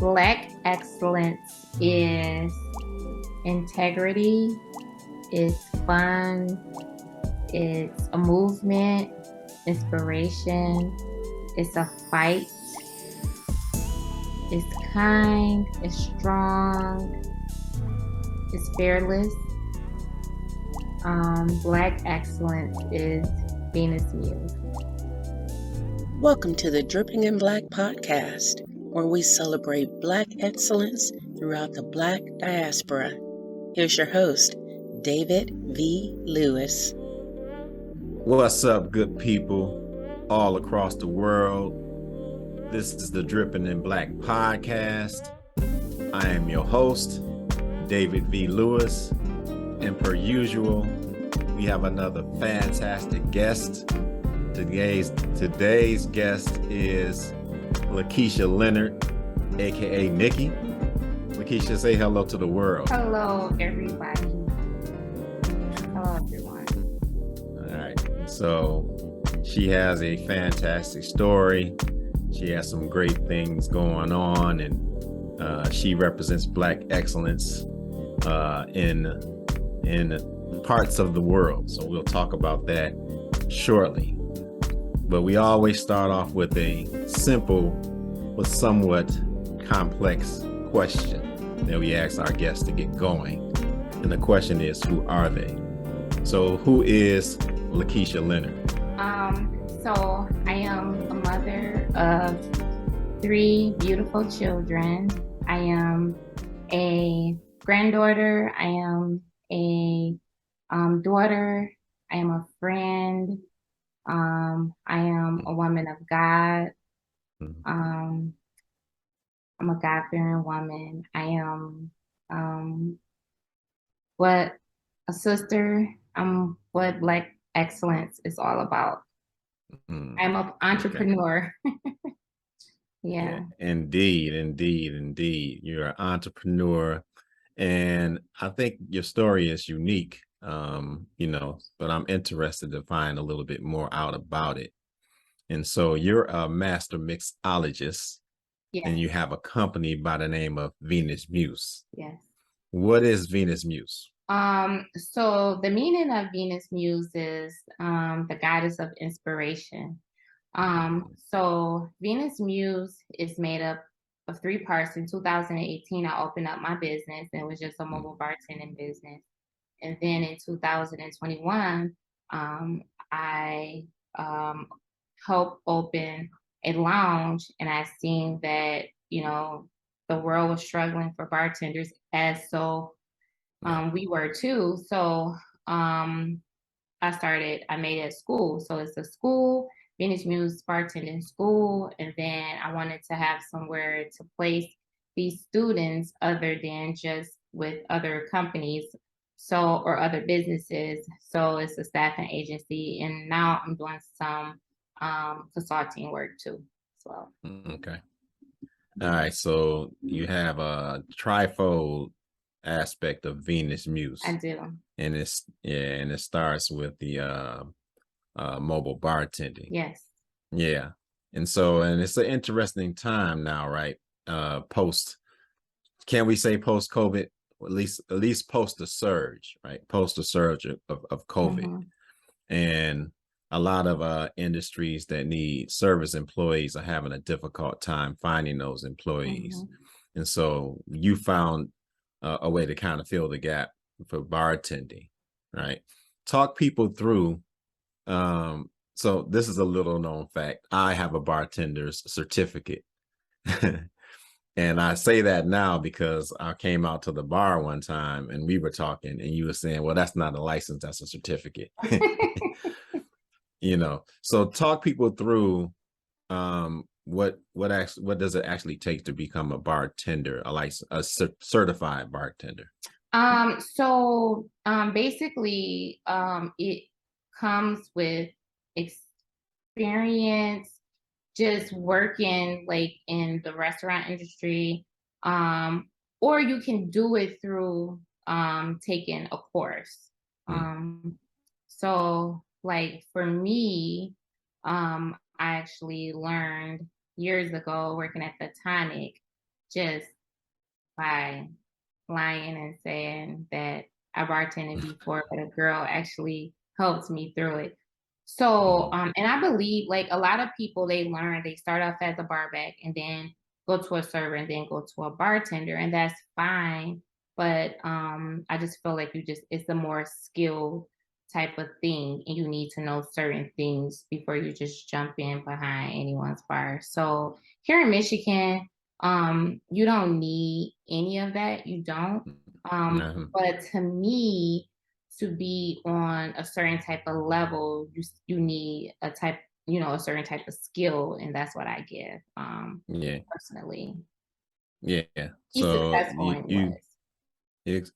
Black excellence is integrity, it's fun, it's a movement, inspiration, it's a fight, it's kind, it's strong, it's fearless. Black excellence is Venus Muse. Welcome to the Dripping in Black podcast, where we celebrate Black excellence throughout the Black diaspora. Here's your host, David V. Lewis. What's up, good people all across the world? This is the Dripping in Black podcast. I am your host, David V. Lewis, and per usual, we have another fantastic guest. Today's guest is Lakeshia Leonard, aka Nikki. Lakeshia, say hello to the world. Hello, everybody. Hello, everyone. All right. So she has a fantastic story. She has some great things going on, and she represents Black excellence in parts of the world. So we'll talk about that shortly. But we always start off with a simple but somewhat complex question that we ask our guests to get going. And the question is, who are they? So who is Lakeshia Leonard? So I am a mother of 3 beautiful children. I am a granddaughter. I am a daughter. I am a friend. I am a woman of God. I'm a God-fearing woman. I am what a sister. I'm what Black excellence is all about. I'm an entrepreneur. Okay. Yeah. Indeed. You're an entrepreneur. And I think your story is unique, but I'm interested to find a little bit more out about it. And so you're a master mixologist, yes, and you have a company by the name of Venus Muse. Yes. What is Venus Muse? So the meaning of Venus Muse is the goddess of inspiration. So Venus Muse is made up of 3 parts. In 2018, I opened up my business, and it was just a mobile bartending business. And then in 2021, I helped open a lounge, and I seen that, the world was struggling for bartenders, as so we were too. So I made it a school. So it's a school, Venus Muse bartending school. And then I wanted to have somewhere to place these students other than just with other companies, or other businesses. So it's a staffing agency. And now I'm doing some consulting work too as well. Okay. All right. So you have a trifold aspect of Venus Muse. I do. And it starts with the mobile bartending. Yes. Yeah. And it's an interesting time now, right? Can we say post-COVID? At least post the surge, right? Post the surge of COVID. Mm-hmm. And a lot of industries that need service employees are having a difficult time finding those employees. Mm-hmm. And so you found a way to kind of fill the gap for bartending, right? Talk people through. So this is a little known fact. I have a bartender's certificate. And I say that now because I came out to the bar one time and we were talking and you were saying, well, that's not a license, that's a certificate. So talk people through what does it actually take to become a bartender, a certified bartender? Basically, it comes with experience, just working like in the restaurant industry, or you can do it through taking a course. So like for me, I actually learned years ago working at the Tonic just by lying and saying that I bartended before, but a girl actually helped me through it. So, and I believe like a lot of people, they start off as a bar back and then go to a server and then go to a bartender, and that's fine. But I just feel like it's a more skilled type of thing, and you need to know certain things before you just jump in behind anyone's bar. So here in Michigan, you don't need any of that. You don't. But to me, to be on a certain type of level, you need a certain type of skill, and that's what I give. Yeah. Personally, Yeah. he's So successful in was. it's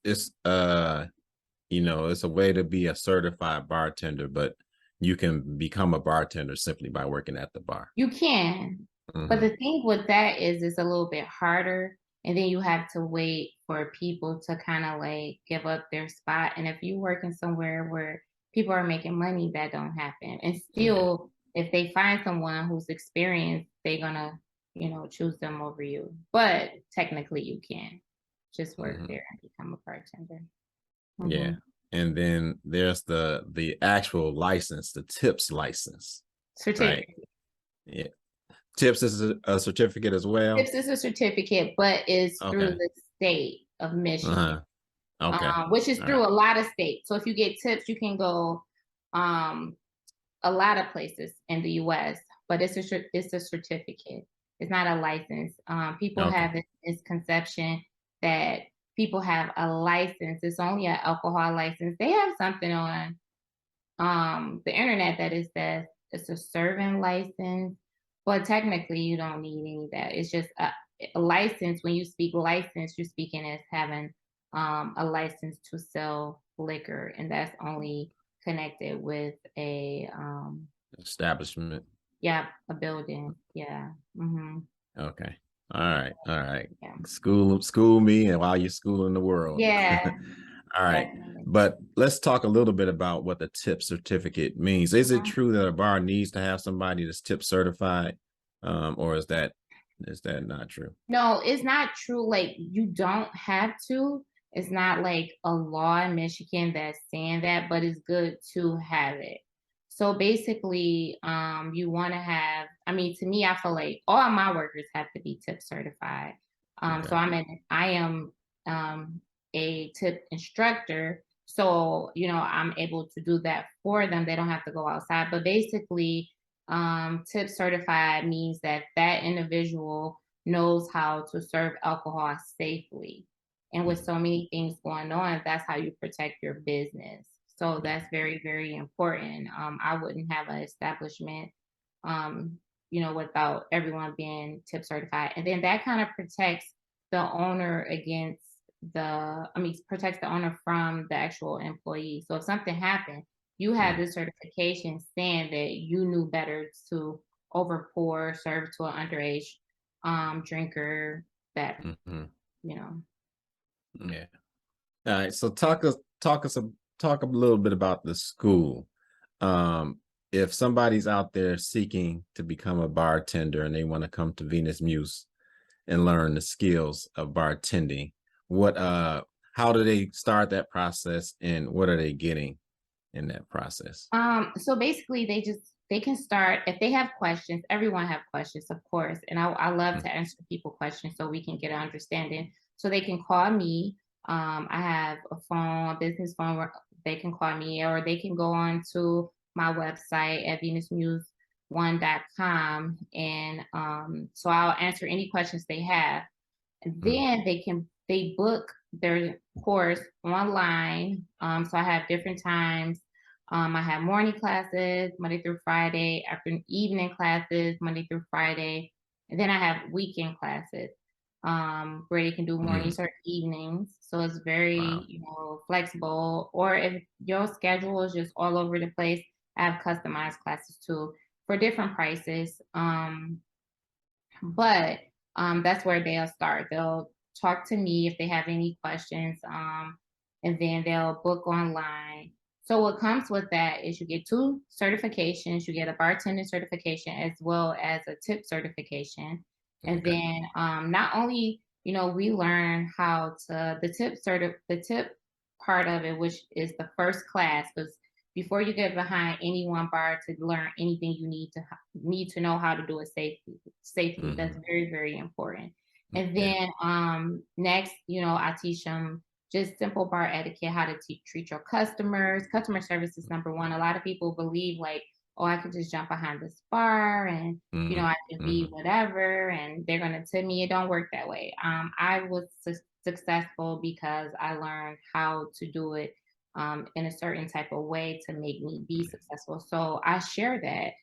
it's a way to be a certified bartender, but you can become a bartender simply by working at the bar. You can, but the thing with that is it's a little bit harder, and then you have to wait for people to kind of like give up their spot. And if you're working somewhere where people are making money, that don't happen. And still, if they find someone who's experienced, they're gonna, choose them over you. But technically, you can just work there and become a bartender. Yeah. And then there's the actual license, the tips license. Certificate. Right? Yeah. Tips is a certificate as well. Tips is a certificate, but it's through the state of Michigan. Okay. Which is through a lot of states. So if you get tips, you can go a lot of places in the US, but it's a certificate. It's not a license. People have this misconception that people have a license. It's only an alcohol license. They have something on the internet that is that it's a serving license, but technically you don't need any of that. It's just a license. When you speak license, you're speaking as having a license to sell liquor, and that's only connected with a establishment. Yeah, a building. Yeah. Okay. All right. Yeah. School me, and while you're schooling the world. Yeah. All right. Definitely. But let's talk a little bit about what the tip certificate means. Is it true that a bar needs to have somebody that's tip certified? Or is that not true? No, it's not true. Like, you don't have to. It's not like a law in Michigan that's saying that, but it's good to have it. So basically, you want to have, to me, I feel like all my workers have to be tip certified. So I am a tip instructor. So, I'm able to do that for them. They don't have to go outside. But basically, tip certified means that individual knows how to serve alcohol safely. And with so many things going on, that's how you protect your business. So that's very, very important. I wouldn't have an establishment, without everyone being tip certified. And then that kind of protects the owner protects the owner from the actual employee. So if something happened, you have this certification saying that you knew better to serve to an underage drinker that, Yeah. All right. So talk a little bit about the school. If somebody's out there seeking to become a bartender and they want to come to Venus Muse and learn the skills of bartending, how do they start that process, and what are they getting in that process? So basically they can start if they have questions. Everyone have questions, of course. And I love to answer people questions so we can get an understanding. So they can call me. I have a business phone where they can call me, or they can go on to my website at venusmuse1.com. And so I'll answer any questions they have. And then they book their course online. So I have different times. I have morning classes Monday through Friday, evening classes Monday through Friday, and then I have weekend classes where you can do mornings or evenings. So it's very, flexible. Or if your schedule is just all over the place, I have customized classes too for different prices. But that's where they'll start. They'll talk to me if they have any questions, and then they'll book online. So what comes with that is you get 2 certifications. You get a bartending certification as well as a tip certification. And then not only we learn how to the tip part of it, which is the first class, because before you get behind any one bar to learn anything, you need to know how to do it safely. Safely, that's very, very important. And then next, I teach them just simple bar etiquette, how to treat your customers. Customer service is number one. A lot of people believe like, oh, I can just jump behind this bar and I can be whatever and they're gonna tip me. It don't work that way. I was successful because I learned how to do it in a certain type of way to make me be successful. So I share that.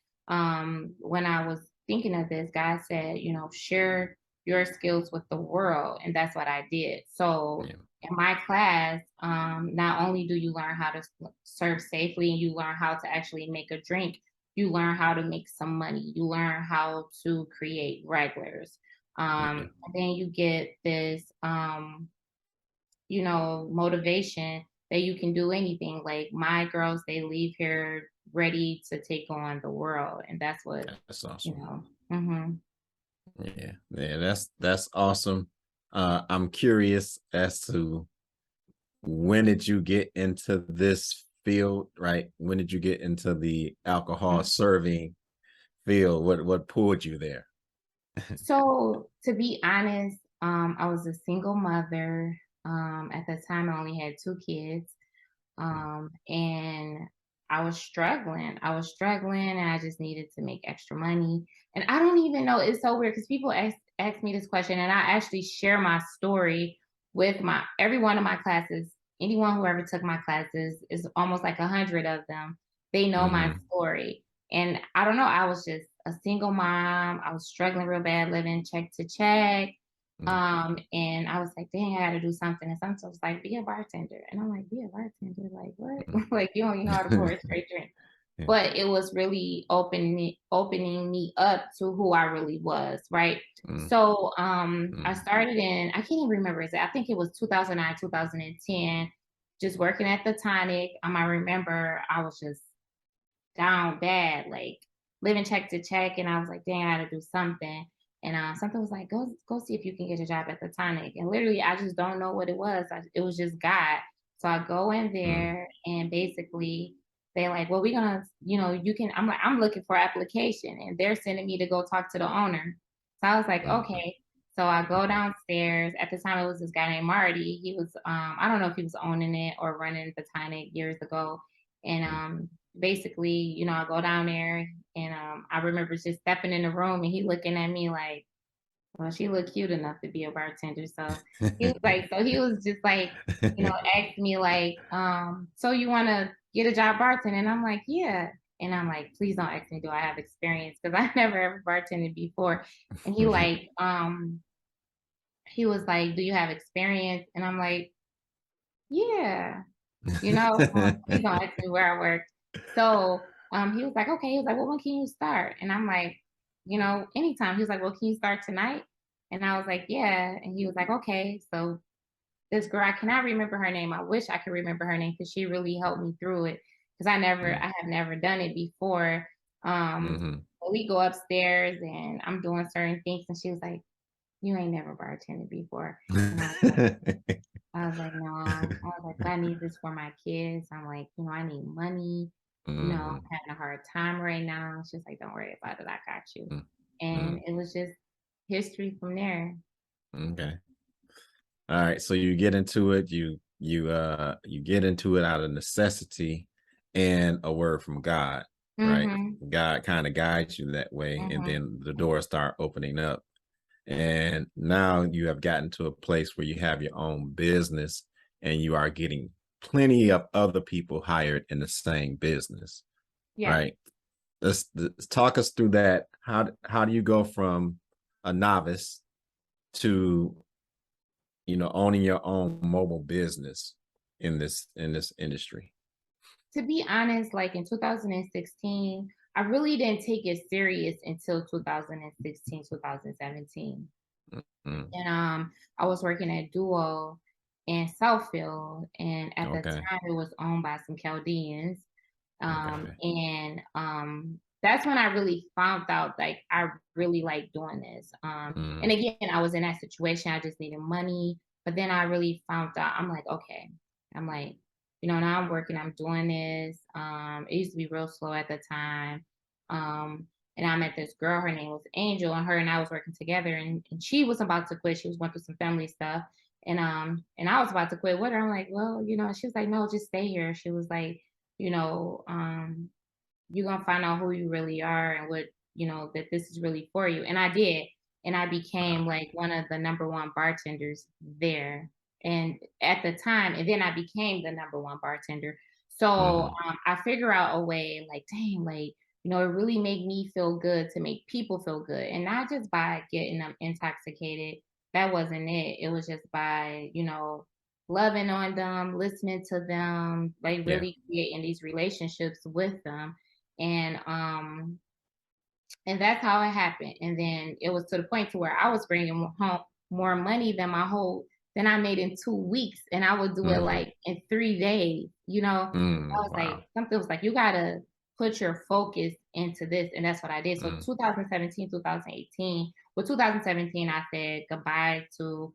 When I was thinking of this, God said, share your skills with the world. And that's what I did. So in my class, not only do you learn how to serve safely and you learn how to actually make a drink, you learn how to make some money. You learn how to create regulars. And then you get this, motivation that you can do anything. Like my girls, they leave here ready to take on the world. And that's what, That's awesome. Yeah, that's awesome. I'm curious as to when did you get into this field, right? When did you get into the alcohol serving field? What pulled you there? So to be honest, I was a single mother. At the time, I only had 2 kids, and I was struggling. And I just needed to make extra money. And I don't even know. It's so weird because people ask me this question, and I actually share my story with every one of my classes. Anyone who ever took my classes is almost like 100 of them. They know my story. And I don't know, I was just a single mom. I was struggling real bad, living check to check. And I was like, dang, I gotta do something. And sometimes was like, be a bartender. And I'm like, be a bartender? Like, what? Like, you don't even know how to pour a straight drink. But it was really opening me up to who I really was, right? So I started I can't even remember exactly. I think it was 2009, 2010, just working at the Tonic. I remember I was just down bad, like living check to check. And I was like, dang, I gotta do something. And something was like, go see if you can get a job at the Tonic. And literally, I just don't know what it was. It was just God. So I go in there and basically they like, well, we're gonna, you can, I'm like, I'm looking for application and they're sending me to go talk to the owner. So I was like, okay. So I go downstairs. At the time, it was this guy named Marty. He was, I don't know if he was owning it or running the Tonic years ago. And basically, I go down there and I remember just stepping in the room and he looking at me like, well, she looked cute enough to be a bartender. So he was like, asked me like, so you want to get a job bartending? And I'm like, yeah. And I'm like, please don't ask me, do I have experience? Because I never ever bartended before. And he was like, do you have experience? And I'm like, yeah. Please don't ask me where I work. So he was like, okay. He was like, well, when can you start? And I'm like, anytime. He was like, well, can you start tonight? And I was like, yeah. And he was like, okay. So this girl, I cannot remember her name. I wish I could remember her name because she really helped me through it. Because I have never done it before. We go upstairs and I'm doing certain things. And she was like, you ain't never bartended before. And I was like, no. I was like, but I need this for my kids. I'm like, I need money. I'm having a hard time right now. She's like, don't worry about it. I got you. And it was just history from there. Okay. All right. So you get into it. You get into it out of necessity and a word from God, right? God kind of guides you that way, and then the doors start opening up. And now you have gotten to a place where you have your own business and you are getting plenty of other people hired in the same business, right? Let's talk us through that. How do you go from a novice to, owning your own mobile business in this industry? To be honest, like in 2016, I really didn't take it serious until 2016, 2017. And I was working at Duo in Southfield, and at the time it was owned by some Chaldeans. And that's when I really found out, like, I really like doing this. And again, I was in that situation. I just needed money. But then I really found out, I'm like, okay. I'm like, now I'm working, I'm doing this. It used to be real slow at the time. And I met this girl, her name was Angel, and her and I was working together, and she was about to quit. She was going through some family stuff. And I was about to quit with her. I'm like, well, she was like, no, just stay here. She was like, you know, you're gonna find out who you really are and what, that this is really for you. And I did. And I became like one of the number one bartenders there. And at the time, and then I became the number one bartender. So I figure out a way, like, dang, like, it really made me feel good to make people feel good. And not just by getting them intoxicated. That wasn't it. It was just by, loving on them, listening to them, like Yeah. really creating these relationships with them. And and that's how it happened. And then it was to the point to where I was bringing home more money than I made in 2 weeks, and I would do it like in 3 days. I was like, Wow. something was like, you gotta put your focus into this, and that's what I did. So 2017, 2018. With 2017, I said goodbye to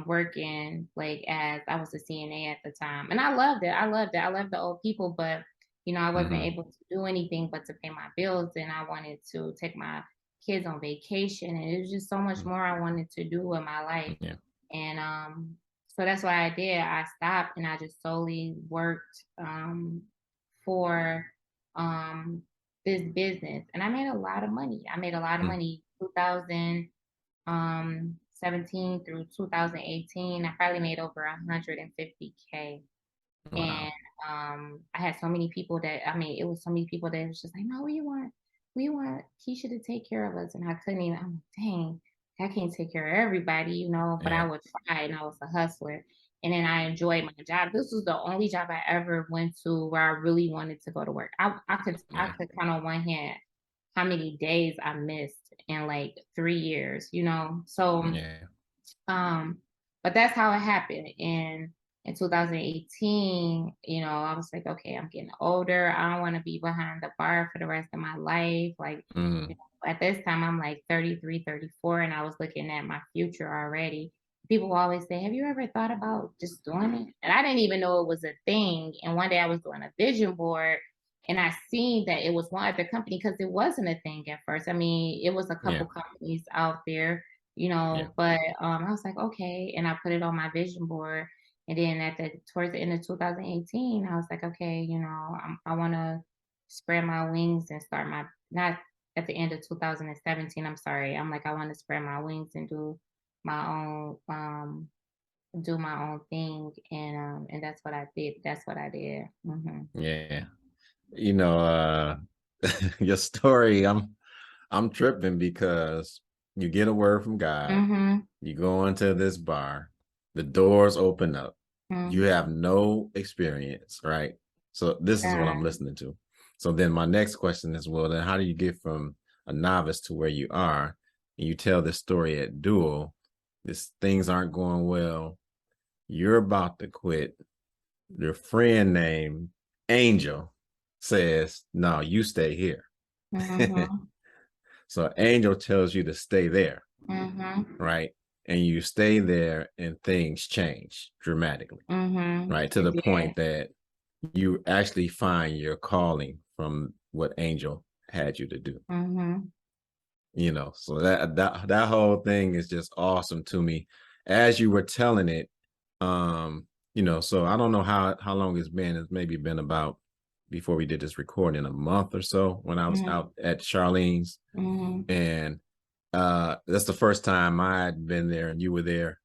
working like as I was a CNA at the time, and I loved it. I loved it. I loved the old people, but I wasn't able to do anything but to pay my bills, and I wanted to take my kids on vacation, and it was just so much more I wanted to do in my life. Yeah. And so that's what I did. I stopped and I just solely worked for this business, and I made a lot of money. I made a lot of money. 2017 through 2018, I probably made over 150K. Wow. And I had so many people it was so many people that was just like, no, we want Keisha to take care of us. And I couldn't even, I'm like, dang, I can't take care of everybody, but I Yeah. would try, and I was a hustler. And then I enjoyed my job. This was the only job I ever went to where I really wanted to go to work. I Yeah. could count on one hand how many days I missed in like 3 years. So Yeah. um, but that's how it happened. And in 2018, I was like, okay, I'm getting older. I don't want to be behind the bar for the rest of my life. Like, at this time, I'm like 33, 34, and I was looking at my future already. People always say, have you ever thought about just doing it? And I didn't even know it was a thing. And one day I was doing a vision board, and I seen that it was one other company, because it wasn't a thing at first. I mean, it was a Yeah. couple companies out there, Yeah. but I was like, okay. And I put it on my vision board. And then towards the end of 2018, I was like, okay, I want to spread my wings and not at the end of 2017. I'm sorry. I'm like, I want to spread my wings and my own, do my own thing. And that's what I did. That's what I did. Yeah. You know, your story, I'm tripping because you get a word from God, Mm-hmm. you go into this bar, the doors open up, you have no experience, right? So this is what I'm Yeah. listening to. So then my next question is, well, then how do you get from a novice to where you are? And you tell this story at Dual, things aren't going well, you're about to quit. Your friend named Angel says, no, you stay here. Mm-hmm. So Angel tells you to stay there, Mm-hmm. right? And you stay there and things change dramatically, Mm-hmm. right? To I the did. point that you actually find your calling from what Angel had you to do. Mm-hmm. So that whole thing is just awesome to me. As you were telling it, so I don't know how long it's been. It's maybe been about, before we did this recording, a month or so, when I was out at Charlene's. Mm-hmm. And that's the first time I had been there and you were there,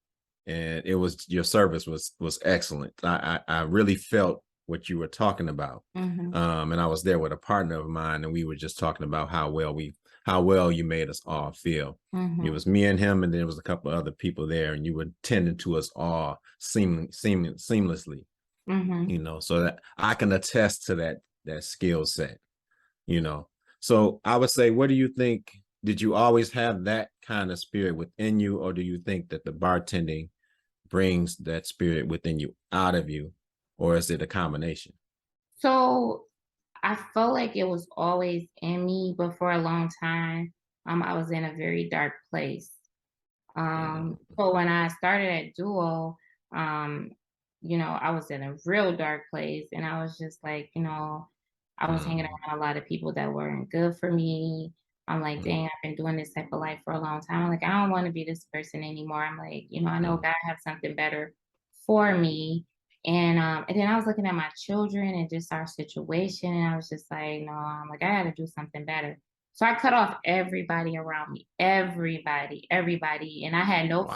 and your service was excellent. I really felt what you were talking about. Mm-hmm. And I was there with a partner of mine, and we were just talking about how well you made us all feel. It Mm-hmm. was me and him, and there was a couple of other people there, and you were tending to us all seamlessly. Mm-hmm. So that I can attest to that skill set. So I would say, what do you think? Did you always have that kind of spirit within you, or do you think that the bartending brings that spirit within you out of you, or is it a combination? So I felt like it was always in me, but for a long time, I was in a very dark place. Mm, So when I started at Duo, um, I was in a real dark place, and I was just like, I was hanging mm, around a lot of people that weren't good for me. I'm like, mm, dang, I've been doing this type of life for a long time. I'm like, I don't want to be this person anymore. I'm like, I know mm, God has something better for me. And then I was looking at my children and just our situation, and I was just like, no, I'm like, I gotta do something better. So I cut off everybody around me, everybody. And I had wow.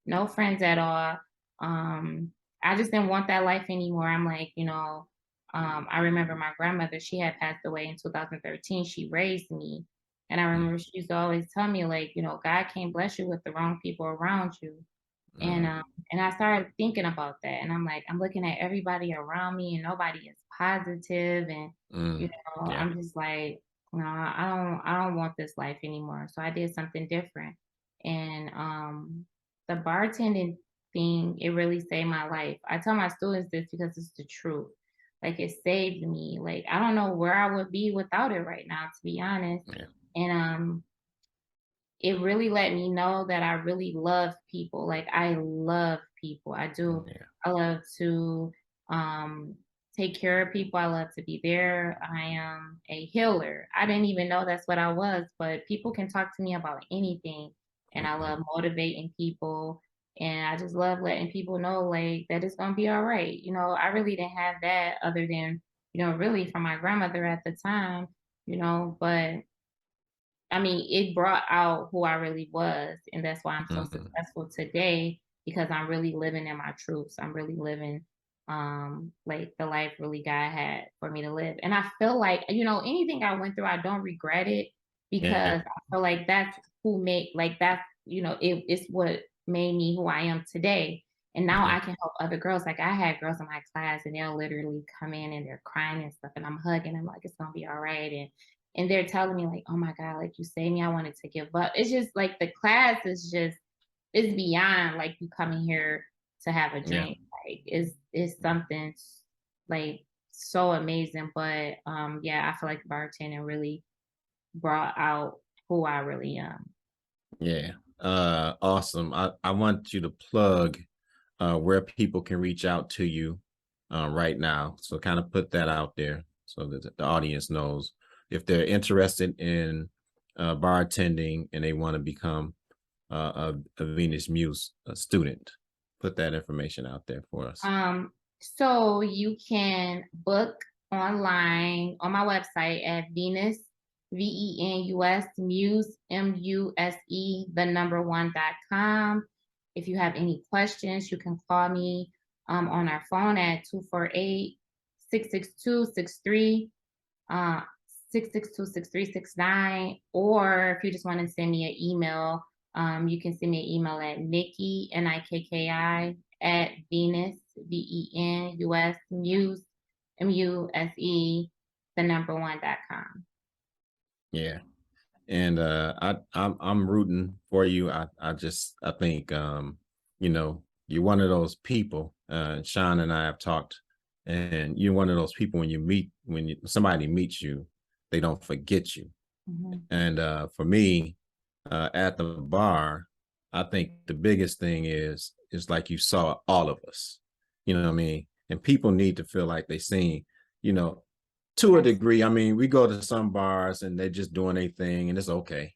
no friends at all. I just didn't want that life anymore. I'm like, I remember my grandmother, she had passed away in 2013. She raised me. And I Mm, remember she used to always tell me, like, God can't bless you with the wrong people around you. And mm, um, and I started thinking about that. And I'm like, I'm looking at everybody around me and nobody is positive. And, mm. Yeah. I'm just like, no, I don't want this life anymore. So I did something different. And the bartending thing, it really saved my life. I tell my students this because it's the truth. Like, it saved me. Like, I don't know where I would be without it right now, to be honest. Yeah. And it really let me know that I really love people. Like, I love people. I do. Yeah. I love to take care of people. I love to be there. I am a healer. I didn't even know that's what I was, but people can talk to me about anything. And I Mhm. love motivating people. And I just love letting people know, like, that it's going to be all right. I really didn't have that other than, really from my grandmother at the time, but I mean, it brought out who I really was, and that's why I'm so Mhm. successful today because I'm really living in my truths. I'm really living like the life really God had for me to live. And I feel like, anything I went through, I don't regret it Yeah. because I feel like that's who made like that's, it's what made me who I am today. And now Yeah. I can help other girls. Like, I had girls in my class and they'll literally come in and they're crying and stuff and I'm hugging. I'm like, it's gonna be all right. And they're telling me like, "Oh my God, like you saved me. I wanted to give up." It's just like the class is just it's beyond like you coming here to have a Yeah. drink. Like it's something like so amazing. But yeah, I feel like bartending really brought out who I really am. Yeah. Awesome. I want you to plug where people can reach out to you right now. So kind of put that out there so that the audience knows if they're interested in bartending and they want to become a Venus Muse student. Put that information out there for us. So you can book online on my website at Venus, Venus Muse, Muse, the number one.com. If you have any questions, you can call me on our phone at 248-662-63, uh, 662-6369. Or if you just want to send me an email, you can send me an email at Nikki, Nikki, at Venus, Venus, Muse, Muse, the number one.com. Yeah. And I'm rooting for you. I think you're one of those people. Sean and I have talked, and you're one of those people when somebody meets you, they don't forget you. Mhm. And for me, at the bar, I think the biggest thing is like you saw all of us. You know what I mean? And people need to feel like they seen, you know, to a Yes. degree. I mean, we go to some bars and they're just doing their thing and it's okay,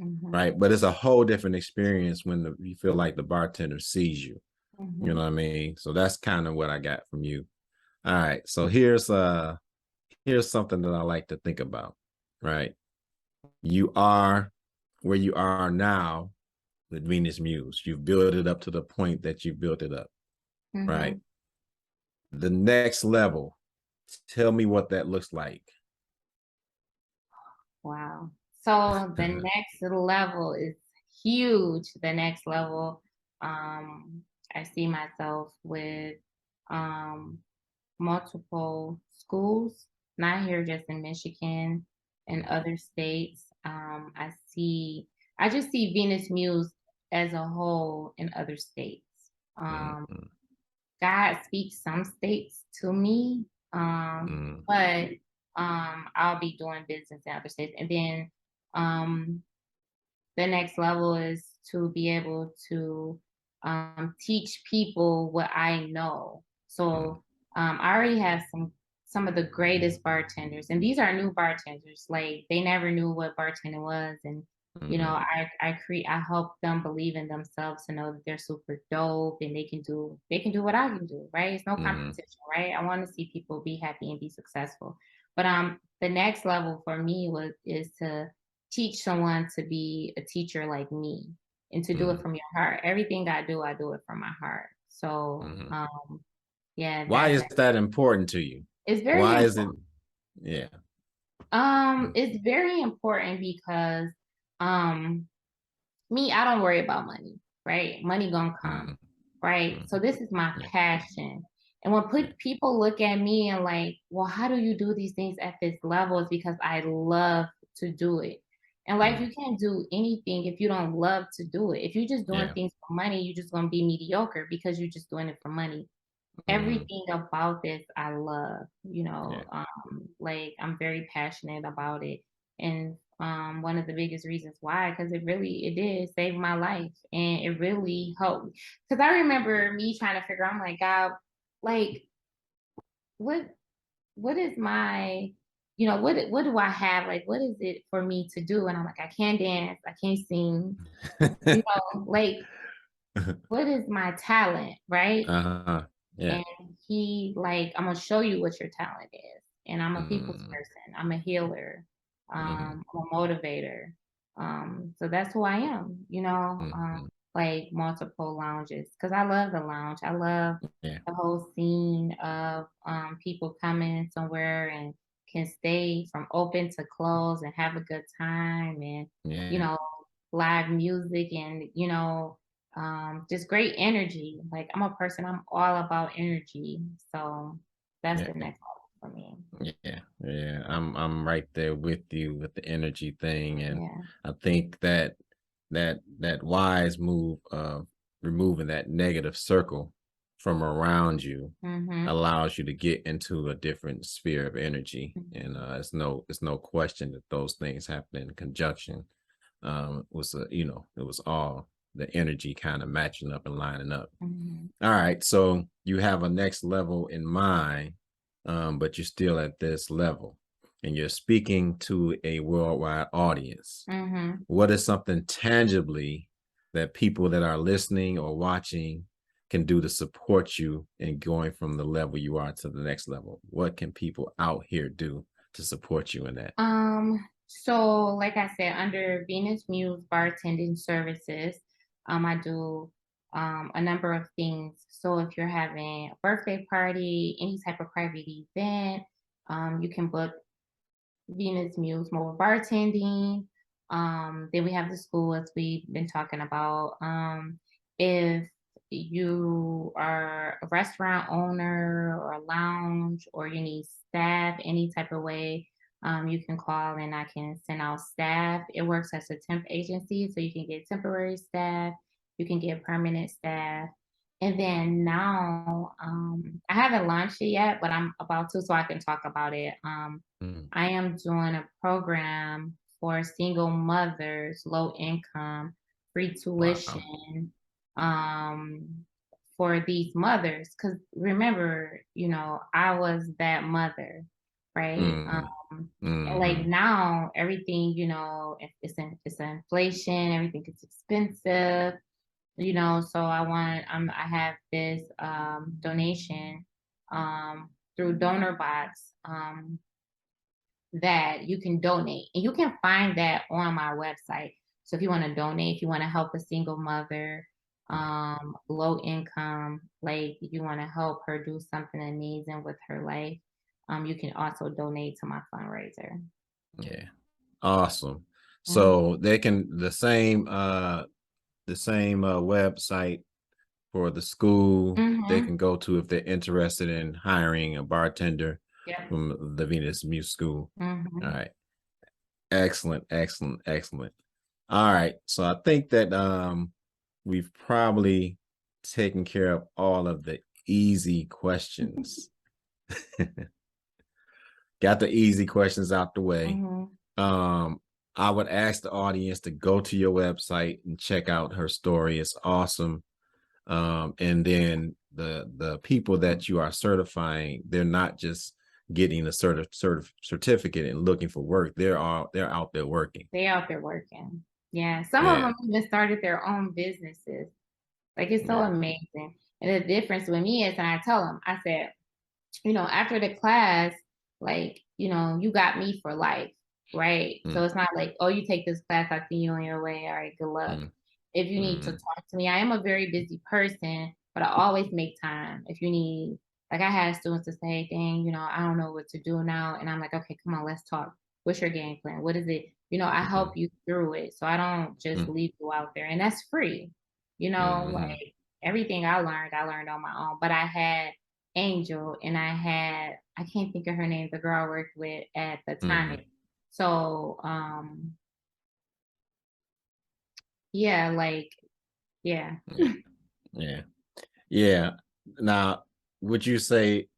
Mhm. right? But it's a whole different experience when you feel like the bartender sees you. You know Mhm. what I mean? So that's kind of what I got from you. All right. So here's something that I like to think about, right? You are where you are now with Venus Muse. You've built it up to the point that you built it up, right? Mhm. The next level, tell me what that looks like. Wow. So the next level is huge. The next level, I see myself with um, multiple schools, not here just in Michigan and other states. I just see Venus Muse as a whole in other states. Um, Mhm, God speaks some states to me, mhm, but I'll be doing business in other states. And then the next level is to be able to teach people what I know. So I already have some of the greatest bartenders, and these are new bartenders. Like they never knew what bartending was, and I help them believe in themselves to know that they're super dope and they can do what I can do. Right? It's no competition. Right? I want to see people be happy and be successful. But the next level for me is to teach someone to be a teacher like me and to do it from your heart. Everything I do it from my heart. So, yeah, Why is that important to you? it's very Why important. is it? Yeah. It's very important because, me, I don't worry about money, right? Money gonna come, right? So this is my passion. And when people look at me and like, well, how do you do these things at this level? It's because I love to do it. In life, you can't do anything if you don't love to do it. If you're just doing things for money, you're just gonna be mediocre because you're just doing it for money. Everything about this I love, like I'm very passionate about it. And one of the biggest reasons why, because it did save my life and it really helped. Because I remember me trying to figure out, I'm like, God, like what is my what do I have? Like what is it for me to do? And I'm like, I can't dance, I can't sing, like what is my talent, right? Yeah. And he like, I'm gonna show you what your talent is. And I'm a people's person. I'm a healer. I'm a motivator. So that's who I am, like multiple lounges. Cause I love the lounge. I love the whole scene of people coming somewhere and can stay from open to close and have a good time and live music and just great energy. Like I'm a person, I'm all about energy. So that's the next level for me. Yeah. I'm right there with you with the energy thing. And Yeah. I think that wise move of removing that negative circle from around you allows you to get into a different sphere of energy. And it's no question that those things happen in conjunction. It was all the energy kind of matching up and lining up. All right, so you have a next level in mind, but you're still at this level and you're speaking to a worldwide audience. What is something tangibly that people that are listening or watching can do to support you in going from the level you are to the next level? What can people out here do to support you in that? So like I said, under Venus Muse bartending services, I do a number of things. So if you're having a birthday party, any type of private event, you can book Venus Muse mobile bartending. Then we have the school, as we've been talking about. If you are a restaurant owner or a lounge or you need staff any type of way, you can call and I can send out staff. It works as a temp agency, so you can get temporary staff, you can get permanent staff. And then now, I haven't launched it yet, but I'm about to, so I can talk about it. I am doing a program for single mothers, low income, free tuition, for these mothers. Because remember, I was that mother, right? And like now, everything, it's inflation, everything is expensive. So I have this donation through DonorBox that you can donate, and you can find that on my website. So if you want to donate, if you want to help a single mother, low income, like if you want to help her do something amazing with her life, you can also donate to my fundraiser. Yeah, awesome. So they can the same website for the school they can go to if they're interested in hiring a bartender from the Venus Muse School. All right. Excellent. All right. So I think that we've probably taken care of all of the easy questions. got the easy questions out the way. Mm-hmm. I would ask the audience to go to your website and check out her story. It's awesome. And then the people that you are certifying, they're not just getting a certificate and looking for work. They're out there working. They out there working. Yeah. Some of Yeah. them even started their own businesses. Like, it's so Yeah. amazing. And the difference with me is, and I tell them, I said, after the class, like, you got me for life, right? So it's not like, oh, you take this class, I see you on your way. All right, good luck. If you need to talk to me, I am a very busy person, but I always make time. If you need, like, I had students to say, dang, I don't know what to do now. And I'm like, okay, come on, let's talk. What's your game plan? What is it? I help you through it. So I don't just leave you out there. And that's free. Like, everything I learned on my own. But I had Angel, and I can't think of her name, the girl I worked with at the time. So yeah, like, yeah. Yeah. Now, would you say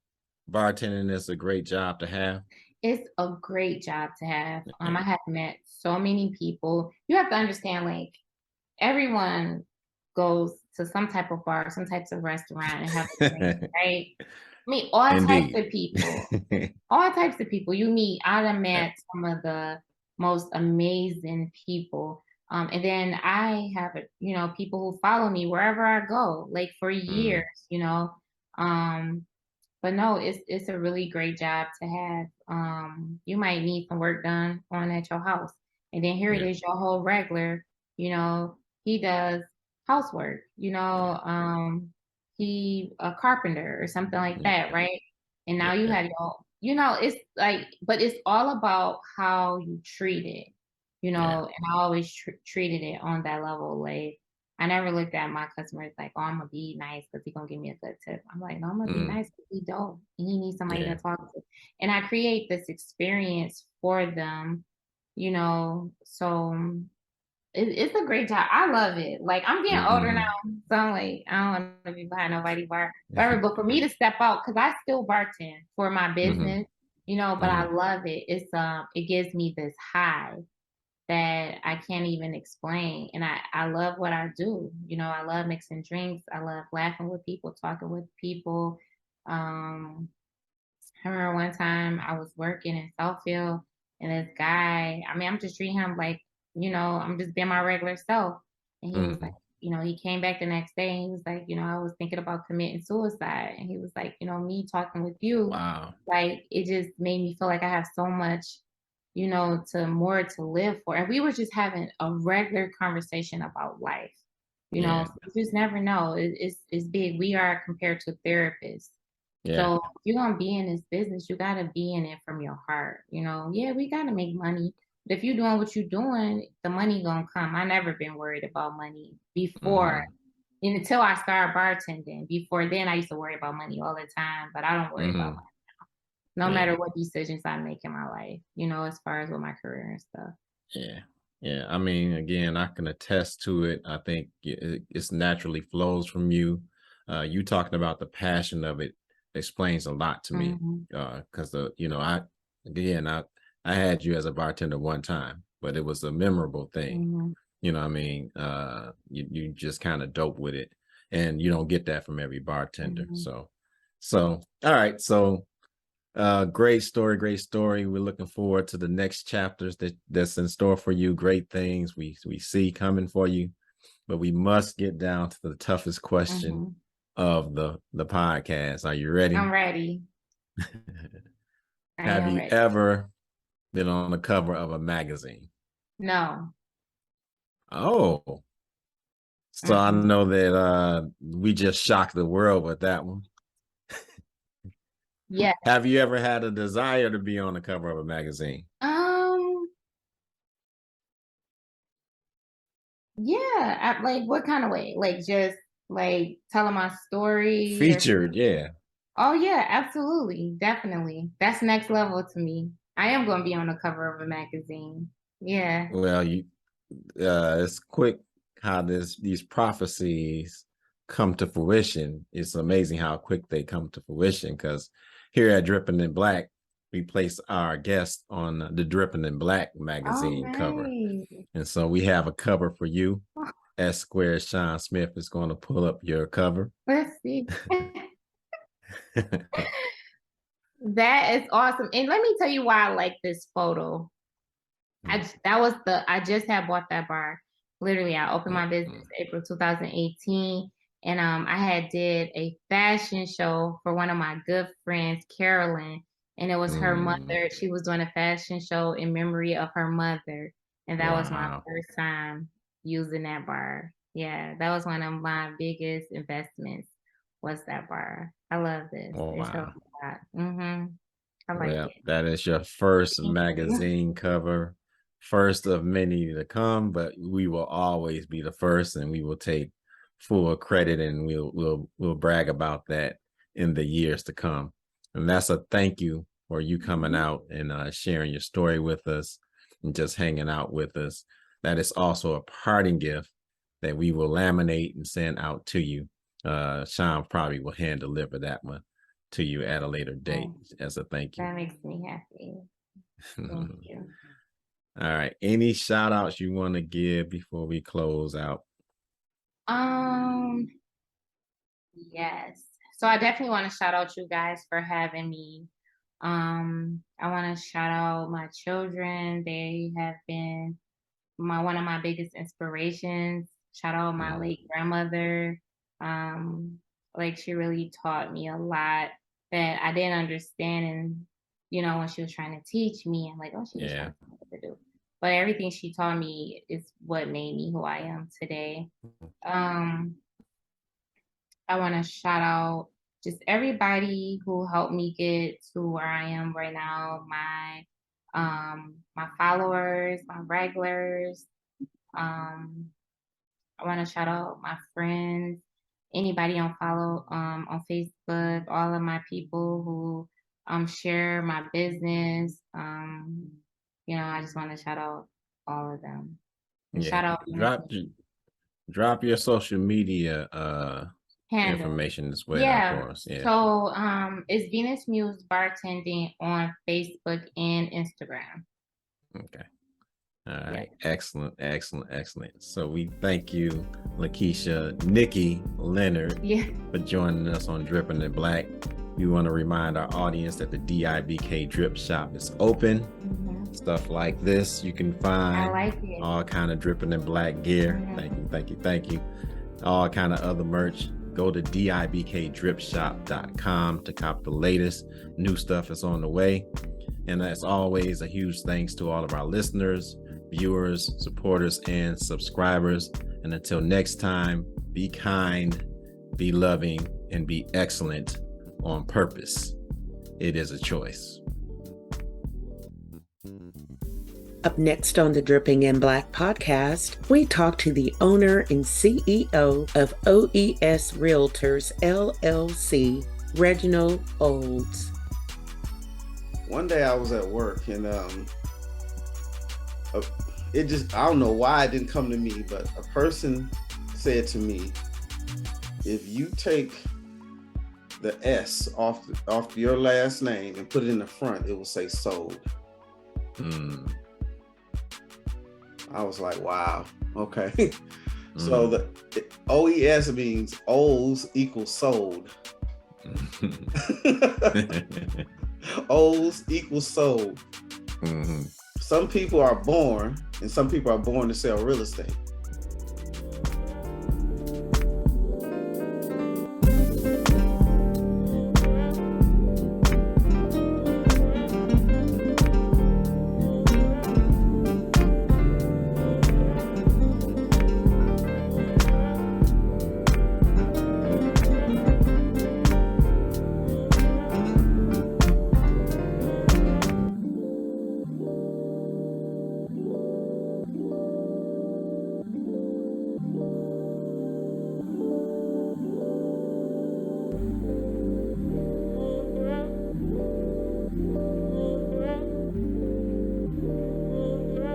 bartending is a great job to have? It's a great job to have. I have met so many people. You have to understand, like, everyone goes to some type of bar, some types of restaurant and have a drink, right? I mean, all types of people. All types of people you meet. I done met some of the most amazing people. And then I have, people who follow me wherever I go, like, for years, but no, it's a really great job to have. You might need some work done on at your house. And then here it is, your whole regular, he does housework, he a carpenter or something like that, right? And now you have it's like, but it's all about how you treat it, and I always treated it on that level. Like, I never looked at my customers like, oh, I'm gonna be nice because he's gonna give me a good tip. I'm like, no, I'm gonna be nice because he don't. And he needs somebody to talk to. And I create this experience for them, so it's a great job. I love it. Like, I'm getting older now, so I'm like, I don't want to be behind nobody bar. But for me to step out, because I still bartend for my business, but I love it. It gives me this high that I can't even explain. And I love what I do. I love mixing drinks. I love laughing with people, talking with people. I remember one time I was working in Southfield, and this guy, I mean, I'm just treating him like, I'm just being my regular self. And he was like, he came back the next day and he was like, I was thinking about committing suicide. And he was like, me talking with you, Wow. like, it just made me feel like I have so much, to live for. And we were just having a regular conversation about life. So you just never know. It's big. We are compared to therapists. So if you're gonna be in this business, you gotta be in it from your heart. We gotta make money. But if you're doing what you're doing, the money gonna come. I never been worried about money before. And until I started bartending. Before then, I used to worry about money all the time, but I don't worry about money now. No matter what decisions I make in my life, as far as with my career and stuff. Yeah. I mean, again, I can attest to it. I think it's naturally flows from you. You talking about the passion of it explains a lot to me. Because I had you as a bartender one time, but it was a memorable thing. You know what I mean? You just kind of dope with it, and you don't get that from every bartender. So all right. So great story. We're looking forward to the next chapters that's in store for you. Great things we see coming for you, but we must get down to the toughest question of the podcast. Are you ready? I'm ready. Have you ever been on the cover of a magazine? No. Oh, so I know that we just shocked the world with that one. Yeah. Have you ever had a desire to be on the cover of a magazine? Yeah. Like, what kind of way? Like, just like telling my story? Featured, yeah. Oh yeah, absolutely. Definitely. That's next level to me. I am going to be on the cover of a magazine. Yeah. Well, it's quick how these prophecies come to fruition. It's amazing how quick they come to fruition, because here at Dripping in Black, we placed our guest on the Dripping in Black magazine cover. And so we have a cover for you. S Square Sean Smith is going to pull up your cover. Let's see. That is awesome. And let me tell you why I like this photo. I just had bought that bar. Literally, I opened my business April 2018. And I had did a fashion show for one of my good friends, Carolyn. And it was her mother. She was doing a fashion show in memory of her mother. And that was my first time using that bar. Yeah, that was one of my biggest investments, was that bar. I love this. Oh, wow. I like it. That is your first magazine cover, first of many to come, but we will always be the first, and we will take full credit, and we'll brag about that in the years to come. And that's a thank you for you coming out and sharing your story with us and just hanging out with us. That is also a parting gift that we will laminate and send out to you. Sean probably will hand deliver that one to you at a later date as a thank you. That makes me happy. Thank you. All right. Any shout outs you want to give before we close out? Yes. So I definitely want to shout out you guys for having me. I want to shout out my children. They have been one of my biggest inspirations. Shout out my late grandmother. Like, she really taught me a lot that I didn't understand. And, when she was trying to teach me, I'm like, oh, she was trying to tell me what to do. But everything she taught me is what made me who I am today. I want to shout out just everybody who helped me get to where I am right now. My followers, my regulars. I want to shout out my friends, anybody on Facebook, all of my people who share my business. I just want to shout out all of them. Shout out. Drop your social media information as well. Yeah. Of course. Yeah. So it's Venus Muse Bartending on Facebook and Instagram. Okay. All right. Yeah. Excellent. So we thank you, Lakeshia Leonard, for joining us on Dripping in Black. We want to remind our audience that the DIBK Drip Shop is open. Stuff like this you can find. I like it. All kind of Dripping in Black gear. Thank you. All kind of other merch. Go to dibkdripshop.com to cop the latest. New stuff is on the way. And as always, a huge thanks to all of our listeners, viewers, supporters, and subscribers. And until next time, be kind, be loving, and be excellent on purpose. It is a choice. Up next on the Dripping in Black podcast, we talk to the owner and CEO of OES Realtors, LLC, Reginald Olds. One day I was at work and I don't know why it didn't come to me, but a person said to me, if you take the S off your last name and put it in the front, it will say sold. I was like, wow, okay. So the OES means O's equals sold. O's equals sold. Some people are born, and some people are born to sell real estate.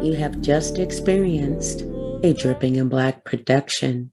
You have just experienced a Dripping in Black production.